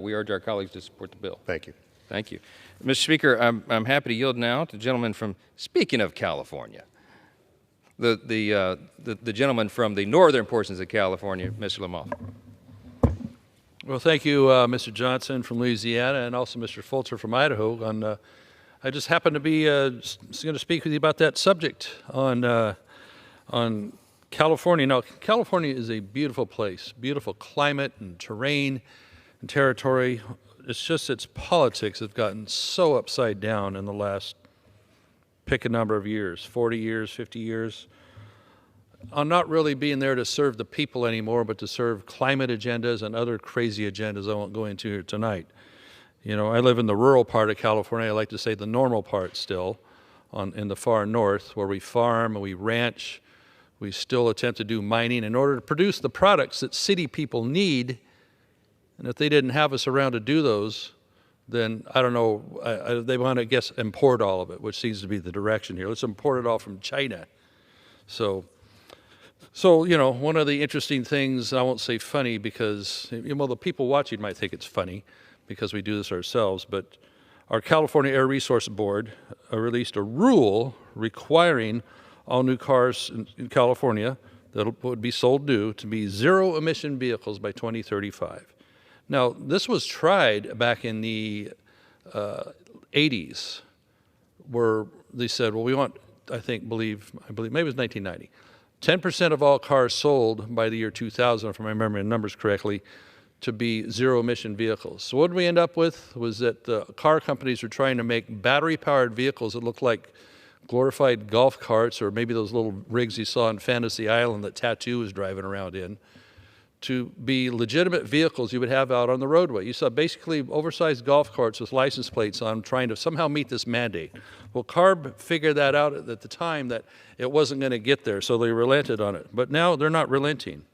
We urge our colleagues to support the bill. Thank you. Thank you. Mr. Speaker, I'm happy to yield now to the gentleman from, speaking of California, the gentleman from the northern portions of California, Mr. LaMalfa. Well, thank you, Mr. Johnson from Louisiana, and also Mr. Fulcher from Idaho. I just happen to be going to speak with you about that subject on California. Now, California is a beautiful place, beautiful climate and terrain and territory. It's just its politics have gotten so upside down in the last, pick a number of years, 40 years, 50 years. On not really being there to serve the people anymore, but to serve climate agendas and other crazy agendas I won't go into here tonight. You know, I live in the rural part of California. I like to say the normal part still, in the far north, where we farm and we ranch. We still attempt to do mining in order to produce the products that city people need. And if they didn't have us around to do those, then I don't know, they want to, I guess, import all of it, which seems to be the direction here. Let's import it all from China. So, you know, one of the interesting things, I won't say funny because, well, the people watching might think it's funny because we do this ourselves, but our California Air Resource Board released a rule requiring all new cars in California that would be sold new to be zero-emission vehicles by 2035. Now, this was tried back in the 80s, where they said, well, we want, I believe, maybe it was 1990, 10% of all cars sold by the year 2000, if I remember the numbers correctly, to be zero-emission vehicles. So what did we end up with was that the car companies were trying to make battery-powered vehicles that looked like glorified golf carts, or maybe those little rigs you saw in Fantasy Island that Tattoo was driving around in, to be legitimate vehicles you would have out on the roadway. You saw basically oversized golf carts with license plates on trying to somehow meet this mandate. Well, CARB figured that out at the time that it wasn't going to get there, so they relented on it. But now they're not relenting.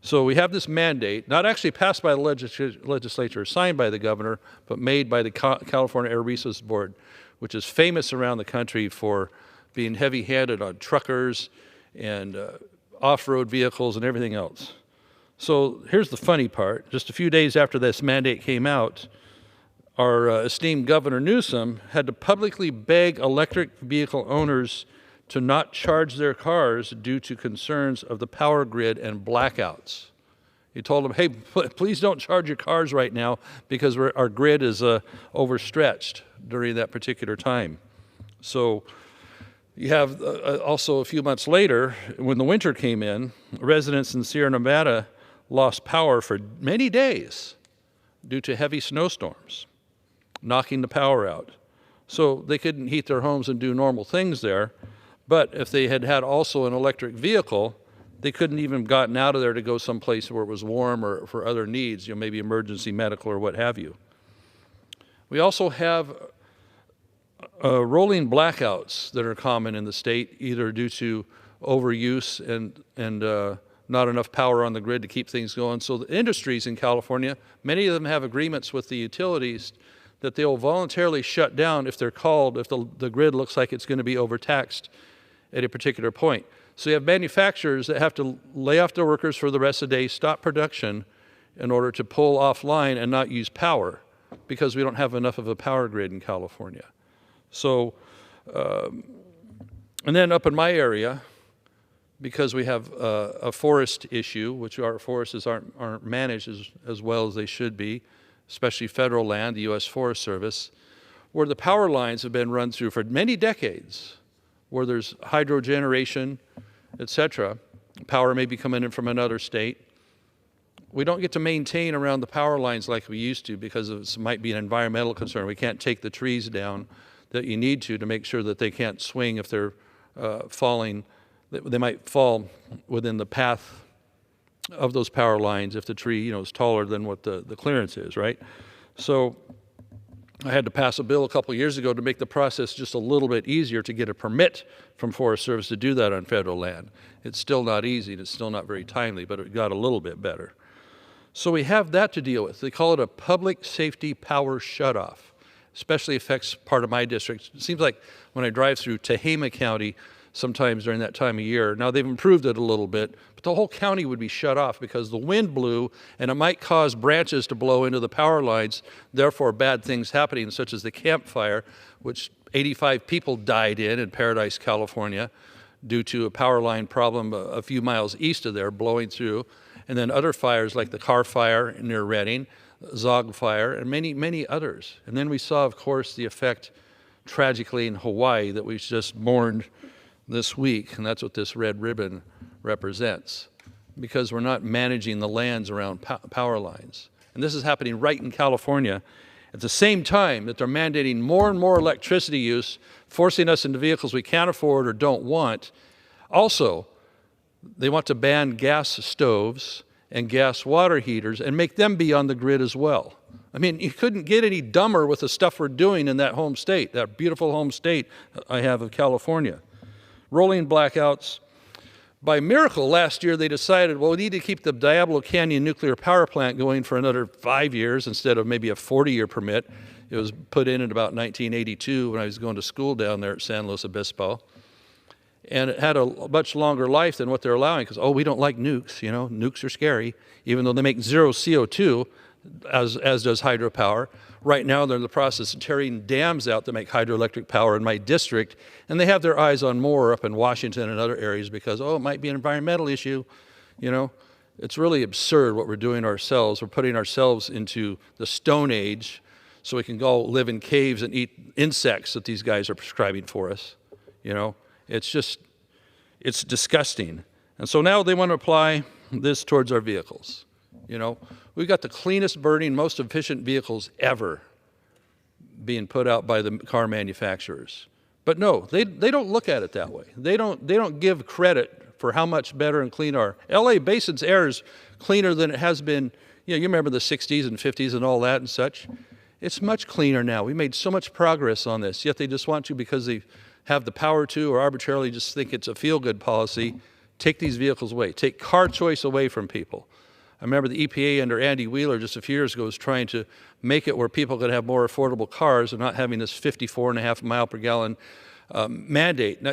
So we have this mandate, not actually passed by the legislature, signed by the governor, but made by the California Air Resources Board, which is famous around the country for being heavy-handed on truckers and off-road vehicles and everything else. So here's the funny part. Just a few days after this mandate came out, our esteemed Governor Newsom had to publicly beg electric vehicle owners to not charge their cars due to concerns of the power grid and blackouts. He told them, hey, please don't charge your cars right now because our grid is overstretched during that particular time. So you have also a few months later, when the winter came in, residents in Sierra Nevada lost power for many days due to heavy snowstorms, knocking the power out. So they couldn't heat their homes and do normal things there. But if they had also an electric vehicle, they couldn't even have gotten out of there to go someplace where it was warm or for other needs, you know, maybe emergency medical or what have you. We also have rolling blackouts that are common in the state, either due to overuse and not enough power on the grid to keep things going. So the industries in California, many of them have agreements with the utilities that they'll voluntarily shut down if they're called, if the grid looks like it's going to be overtaxed at a particular point. So you have manufacturers that have to lay off their workers for the rest of the day, stop production in order to pull offline and not use power because we don't have enough of a power grid in California. So, and then up in my area, because we have a forest issue, which our forests aren't managed as well as they should be, especially federal land, the U.S. Forest Service, where the power lines have been run through for many decades, where there's hydro generation, etc. Power may be coming in from another state. We don't get to maintain around the power lines like we used to because it might be an environmental concern. We can't take the trees down that you need to make sure that they can't swing if they're falling. They might fall within the path of those power lines if the tree, you know, is taller than what the clearance is, right? So I had to pass a bill a couple of years ago to make the process just a little bit easier to get a permit from Forest Service to do that on federal land. It's still not easy and it's still not very timely, but it got a little bit better. So we have that to deal with. They call it a public safety power shutoff. Especially affects part of my district. It seems like when I drive through Tehama County, sometimes during that time of year. Now, they've improved it a little bit, but the whole county would be shut off because the wind blew, and it might cause branches to blow into the power lines, therefore bad things happening, such as the Camp Fire, which 85 people died in Paradise, California, due to a power line problem a few miles east of there blowing through, and then other fires like the Carr Fire near Redding, Zog Fire, and many, many others. And then we saw, of course, the effect tragically in Hawaii that we just mourned this week, and that's what this red ribbon represents, because we're not managing the lands around power lines. And this is happening right in California at the same time that they're mandating more and more electricity use, forcing us into vehicles we can't afford or don't want. Also, they want to ban gas stoves and gas water heaters and make them be on the grid as well. I mean, you couldn't get any dumber with the stuff we're doing in that home state, that beautiful home state I have of California. Rolling blackouts. By miracle, last year they decided, well, we need to keep the Diablo Canyon nuclear power plant going for another 5 years instead of maybe a 40-year permit. It was put in about 1982 when I was going to school down there at San Luis Obispo. And it had a much longer life than what they're allowing because, oh, we don't like nukes, you know, nukes are scary, even though they make zero CO2, as does hydropower. Right now, they're in the process of tearing dams out to make hydroelectric power in my district, and they have their eyes on more up in Washington and other areas because, oh, it might be an environmental issue, you know. It's really absurd what we're doing ourselves. We're putting ourselves into the Stone Age so we can go live in caves and eat insects that these guys are prescribing for us, you know. It's just, it's disgusting. And so now they want to apply this towards our vehicles, you know. We've got the cleanest burning, most efficient vehicles ever being put out by the car manufacturers. But no, they don't look at it that way. They don't give credit for how much better and clean our LA Basin's air is cleaner than it has been. You know, you remember the 60s and 50s and all that and such. It's much cleaner now. We made so much progress on this, yet they just want to, because they have the power to or arbitrarily just think it's a feel-good policy, take these vehicles away, take car choice away from people. I remember the EPA under Andy Wheeler just a few years ago was trying to make it where people could have more affordable cars and not having this 54.5 mile per gallon mandate. Now,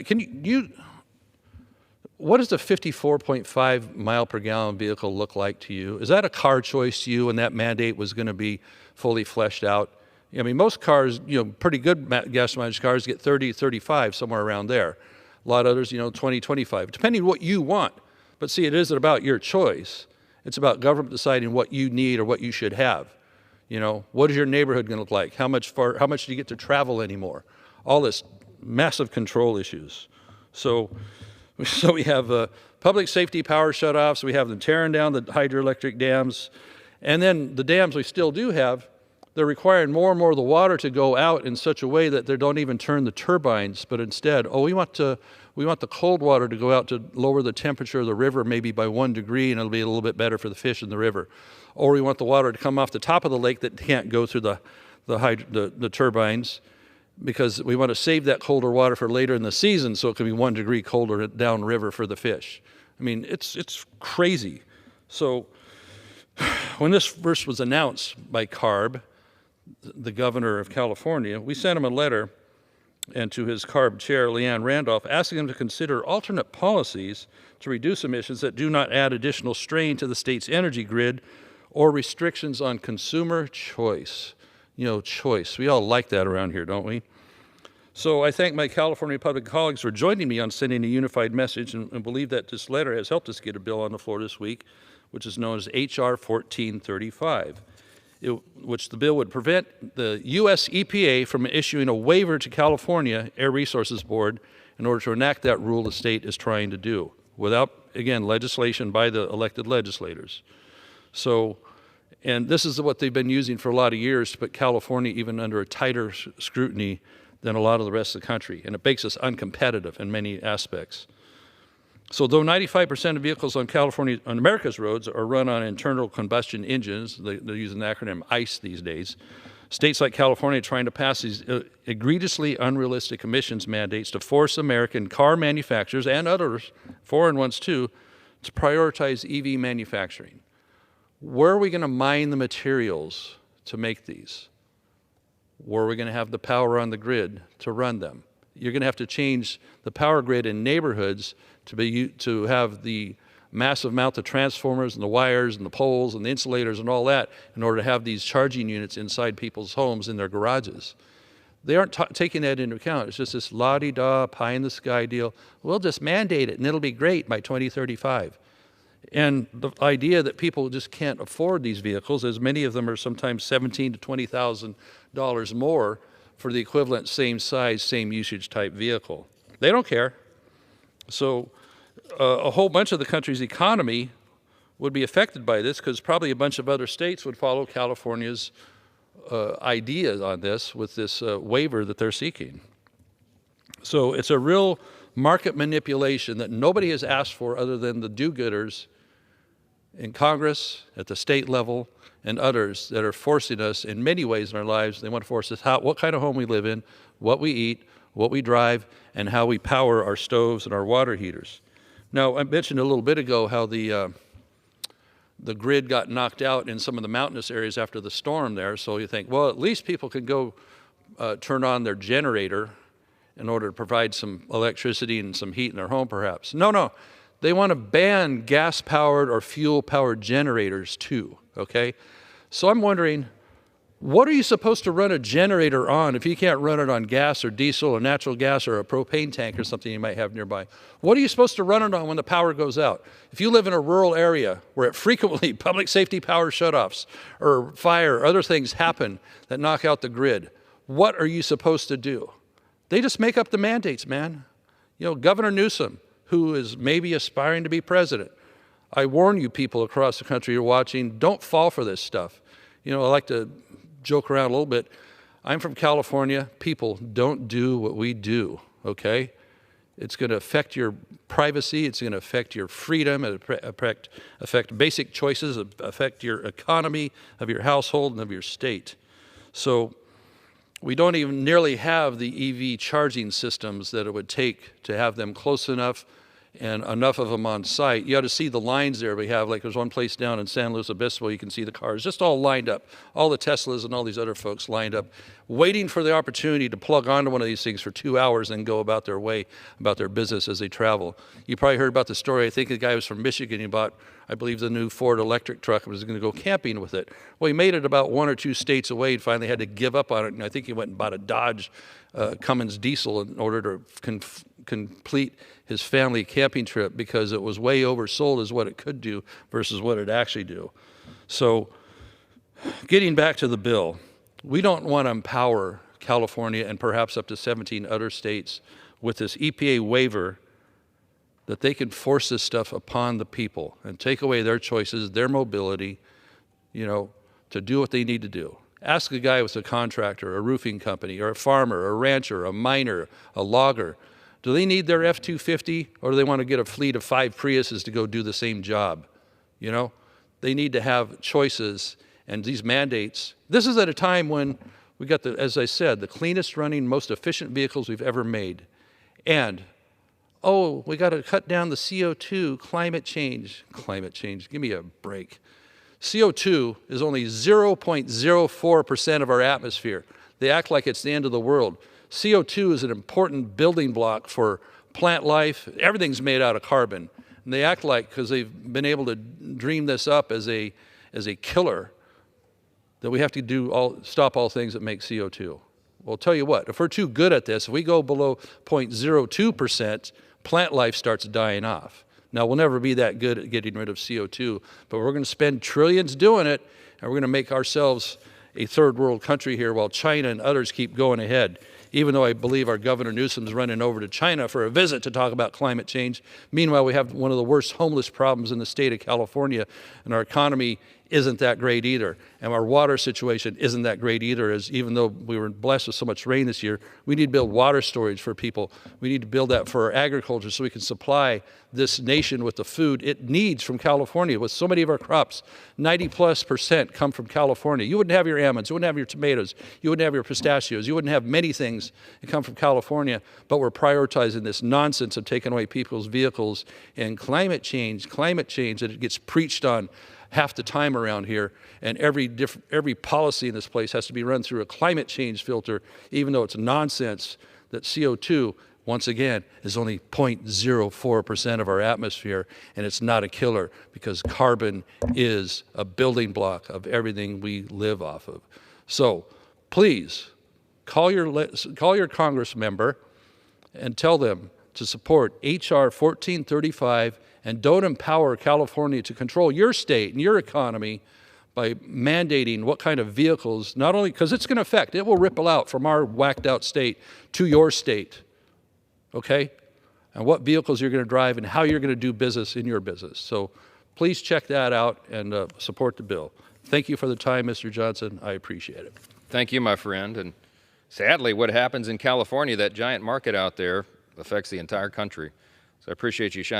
what does a 54.5 mile per gallon vehicle look like to you? Is that a car choice to you and that mandate was going to be fully fleshed out? I mean, most cars, you know, pretty good gas mileage cars get 30, 35, somewhere around there. A lot of others, you know, 20, 25, depending on what you want. But see, it isn't about your choice. It's about government deciding what you need or what you should have. You know, what is your neighborhood going to look like? How much do you get to travel anymore? All this massive control issues. So we have public safety power shutoffs. We have them tearing down the hydroelectric dams. And then the dams we still do have, they're requiring more and more of the water to go out in such a way that they don't even turn the turbines, but instead, oh, we want the cold water to go out to lower the temperature of the river maybe by 1 degree, and it'll be a little bit better for the fish in the river. Or we want the water to come off the top of the lake that can't go through the turbines, because we want to save that colder water for later in the season so it can be 1 degree colder downriver for the fish. I mean, it's crazy. So when this first was announced by CARB, the governor of California, we sent him a letter, and to his CARB chair, Leanne Randolph, asking him to consider alternate policies to reduce emissions that do not add additional strain to the state's energy grid or restrictions on consumer choice. You know, choice. We all like that around here, don't we? So I thank my California public colleagues for joining me on sending a unified message, and believe that this letter has helped us get a bill on the floor this week, which is known as H.R. 1435. Which the bill would prevent the U.S. EPA from issuing a waiver to California Air Resources Board in order to enact that rule the state is trying to do, without, again, legislation by the elected legislators. So, and this is what they've been using for a lot of years to put California even under a tighter scrutiny than a lot of the rest of the country, and it makes us uncompetitive in many aspects. So though 95% of vehicles on America's roads are run on internal combustion engines, they're using the acronym ICE these days, states like California are trying to pass these egregiously unrealistic emissions mandates to force American car manufacturers and others, foreign ones too, to prioritize EV manufacturing. Where are we going to mine the materials to make these? Where are we going to have the power on the grid to run them? You're going to have to change the power grid in neighborhoods to have the massive amount of transformers and the wires and the poles and the insulators and all that in order to have these charging units inside people's homes in their garages. They aren't taking that into account. It's just this la-di-da, pie-in-the-sky deal. We'll just mandate it, and it'll be great by 2035. And the idea that people just can't afford these vehicles, as many of them are sometimes $17,000 to $20,000 more for the equivalent same size, same usage type vehicle. They don't care. So a whole bunch of the country's economy would be affected by this, because probably a bunch of other states would follow California's ideas on this with this waiver that they're seeking. So it's a real market manipulation that nobody has asked for other than the do-gooders in Congress, at the state level, and others that are forcing us in many ways in our lives. They want to force us what kind of home we live in, what we eat, what we drive, and how we power our stoves and our water heaters. Now, I mentioned a little bit ago how the grid got knocked out in some of the mountainous areas after the storm there. So you think, well, at least people can go turn on their generator in order to provide some electricity and some heat in their home, perhaps. No. They want to ban gas-powered or fuel-powered generators too, okay? So I'm wondering, what are you supposed to run a generator on if you can't run it on gas or diesel or natural gas or a propane tank or something you might have nearby? What are you supposed to run it on when the power goes out? If you live in a rural area where it frequently public safety power shutoffs or fire or other things happen that knock out the grid, what are you supposed to do? They just make up the mandates, man. You know, Governor Newsom, who is maybe aspiring to be president, I warn you people across the country who are watching, don't fall for this stuff. You know, I like to joke around a little bit. I'm from California. People, don't do what we do, okay? It's going to affect your privacy. It's going to affect your freedom. It'll affect basic choices, affect your economy of your household and of your state. So we don't even nearly have the EV charging systems that it would take to have them close enough and enough of them on site. You ought to see the lines there we have. Like there's one place down in San Luis Obispo, you can see the cars just all lined up, all the Teslas and all these other folks lined up, waiting for the opportunity to plug onto one of these things for 2 hours and go about their way, about their business as they travel. You probably heard about the story. I think the guy was from Michigan. He bought, I believe, the new Ford electric truck and was going to go camping with it. Well, he made it about 1 or 2 states away and finally had to give up on it. And I think he went and bought a Dodge Cummins diesel in order to complete his family camping trip, because it was way oversold as what it could do versus what it actually do. So getting back to the bill, we don't want to empower California and perhaps up to 17 other states with this EPA waiver that they can force this stuff upon the people and take away their choices, their mobility, you know, to do what they need to do. Ask a guy with a contractor, a roofing company, or a farmer, a rancher, a miner, a logger. Do they need their F-250, or do they want to get a fleet of 5 Priuses to go do the same job? You know, they need to have choices and these mandates. This is at a time when we got, as I said, the cleanest running, most efficient vehicles we've ever made. And, oh, we got to cut down the CO2, climate change. Climate change, give me a break. CO2 is only 0.04% of our atmosphere. They act like it's the end of the world. CO2 is an important building block for plant life. Everything's made out of carbon. And they act like, because they've been able to dream this up as a killer, that we have to stop all things that make CO2. Well, I'll tell you what, if we're too good at this, if we go below 0.02%, plant life starts dying off. Now, we'll never be that good at getting rid of CO2, but we're going to spend trillions doing it, and we're going to make ourselves a third world country here while China and others keep going ahead. Even though I believe our Governor Newsom's running over to China for a visit to talk about climate change. Meanwhile, we have one of the worst homeless problems in the state of California, and our economy isn't that great either. And our water situation isn't that great either, as even though we were blessed with so much rain this year, we need to build water storage for people. We need to build that for our agriculture so we can supply this nation with the food it needs from California. With so many of our crops, 90+% come from California. You wouldn't have your almonds, you wouldn't have your tomatoes, you wouldn't have your pistachios, you wouldn't have many things that come from California, but we're prioritizing this nonsense of taking away people's vehicles and climate change that it gets preached on half the time around here, and every policy in this place has to be run through a climate change filter, even though it's nonsense that CO2, once again, is only 0.04% of our atmosphere, and it's not a killer because carbon is a building block of everything we live off of. So please call your Congress member and tell them to support H.R. 1435 and don't empower California to control your state and your economy by mandating what kind of vehicles, not only because it's going to affect, it will ripple out from our whacked out state to your state, okay? And what vehicles you're going to drive and how you're going to do business in your business. So please check that out and support the bill. Thank you for the time, Mr. Johnson. I appreciate it. Thank you, my friend. And sadly, what happens in California, that giant market out there, affects the entire country. So I appreciate you shining